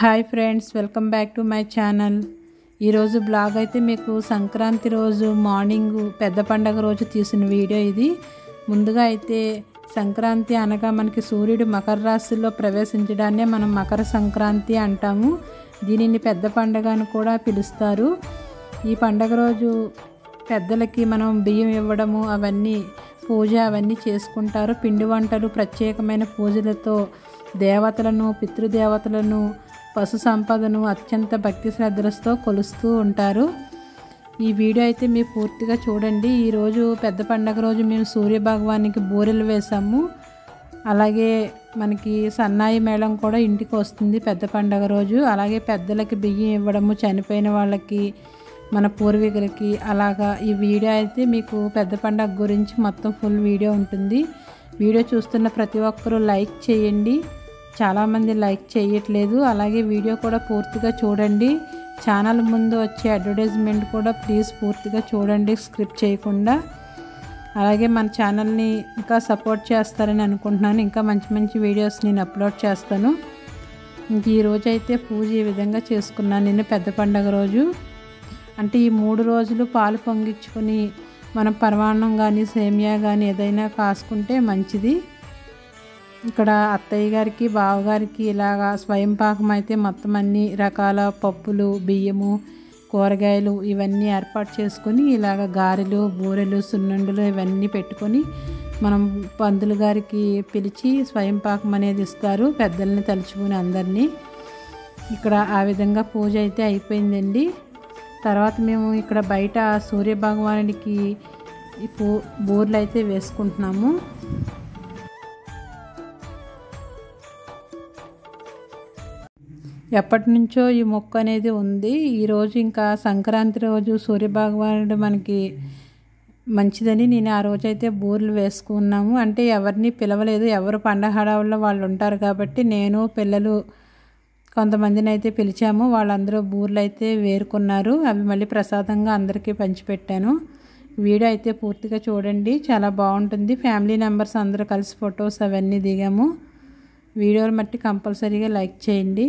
Hi friends, welcome back to my channel. ఈరోజు blog అయితే మీకు సంక్రాంతి రోజు మార్నింగ్ పెద్ద పండగ రోజు తీసిన వీడియో ఇది. ముందుగా అయితే సంక్రాంతి అనగా మనకి సూర్యుడు మకర రాశిలో ప్రవేశించడాన్నే మనం మకర సంక్రాంతి అంటాము. దీనిని పెద్ద పండగ అని కూడా పిలుస్తారు. ఈ పండగ రోజు పెద్దలకి మనం బియ్యం ఇవ్వడము, అవన్నీ పూజ అవన్నీ చేసుకుంటారు. పిండి వంటలు, ప్రత్యేకమైన పూజలతో దేవతలను, పితృదేవతలను, పశు సంపదను అత్యంత భక్తి శ్రద్ధలతో కొలుస్తూ ఉంటారు. ఈ వీడియో అయితే మీరు పూర్తిగా చూడండి. ఈరోజు పెద్ద పండగ రోజు మేము సూర్య భగవానికి బూరెలు వేసాము. అలాగే మనకి సన్నాయి మేళం కూడా ఇంటికి వస్తుంది పెద్ద పండగ రోజు. అలాగే పెద్దలకి బియ్యం ఇవ్వడము, చనిపోయిన వాళ్ళకి, మన పూర్వీకులకి, అలాగా ఈ వీడియో అయితే మీకు పెద్ద పండగ గురించి మొత్తం ఫుల్ వీడియో ఉంటుంది. వీడియో చూస్తున్న ప్రతి ఒక్కరూ లైక్ చేయండి. చాలామంది లైక్ చేయట్లేదు. అలాగే వీడియో కూడా పూర్తిగా చూడండి. ఛానల్ ముందు వచ్చే అడ్వర్టైజ్మెంట్ కూడా ప్లీజ్ పూర్తిగా చూడండి, స్క్రిప్ట్ చేయకుండా. అలాగే మన ఛానల్ని ఇంకా సపోర్ట్ చేస్తారని అనుకుంటున్నాను. ఇంకా మంచి మంచి వీడియోస్ నేను అప్లోడ్ చేస్తాను. ఇంక ఈరోజు అయితే పూజ ఈ విధంగా చేసుకున్నాను నేను పెద్ద పండగ రోజు. అంటే ఈ 3 రోజులు పాలు పొంగించుకొని మనం పరమాన్నం కానీ సేమియా కానీ ఏదైనా కాసుకుంటే మంచిది. ఇక్కడ అత్తయ్య గారికి, బావగారికి ఇలాగా స్వయం పాకం అయితే మొత్తం అన్ని రకాల పప్పులు, బియ్యము, కూరగాయలు ఇవన్నీ ఏర్పాటు చేసుకొని ఇలాగ గారెలు, బూరెలు, సున్నుండలు ఇవన్నీ పెట్టుకొని మనం పంతులు గారికి పిలిచి స్వయం పాకం అనేది ఇస్తారు, పెద్దల్ని తలుచుకుని అందరినీ. ఇక్కడ ఆ విధంగా పూజ అయితే అయిపోయిందండి. తర్వాత మేము ఇక్కడ బయట సూర్య భగవానుడికి బూరెలు అయితే వేసుకుంటున్నాము. ఎప్పటి నుంచో ఈ మొక్క అనేది ఉంది. ఈరోజు ఇంకా సంక్రాంతి రోజు సూర్యభగవానుడు మనకి మంచిదని నేను ఆ రోజైతే బూరెలు వేసుకున్నాము. అంటే ఎవరిని పిలవలేదు, ఎవరు పండగ హడావుల్లో వాళ్ళు ఉంటారు కాబట్టి నేను, పిల్లలు కొంతమందిని అయితే పిలిచాము. వాళ్ళందరూ బూరెలు అయితే వేరుకున్నారు. అవి మళ్ళీ ప్రసాదంగా అందరికీ పంచిపెట్టాను. వీడియో అయితే పూర్తిగా చూడండి, చాలా బాగుంటుంది. ఫ్యామిలీ మెంబర్స్ అందరూ కలిసి ఫొటోస్ అవన్నీ దిగాము. వీడియోలు మట్టి కంపల్సరీగా లైక్ చేయండి.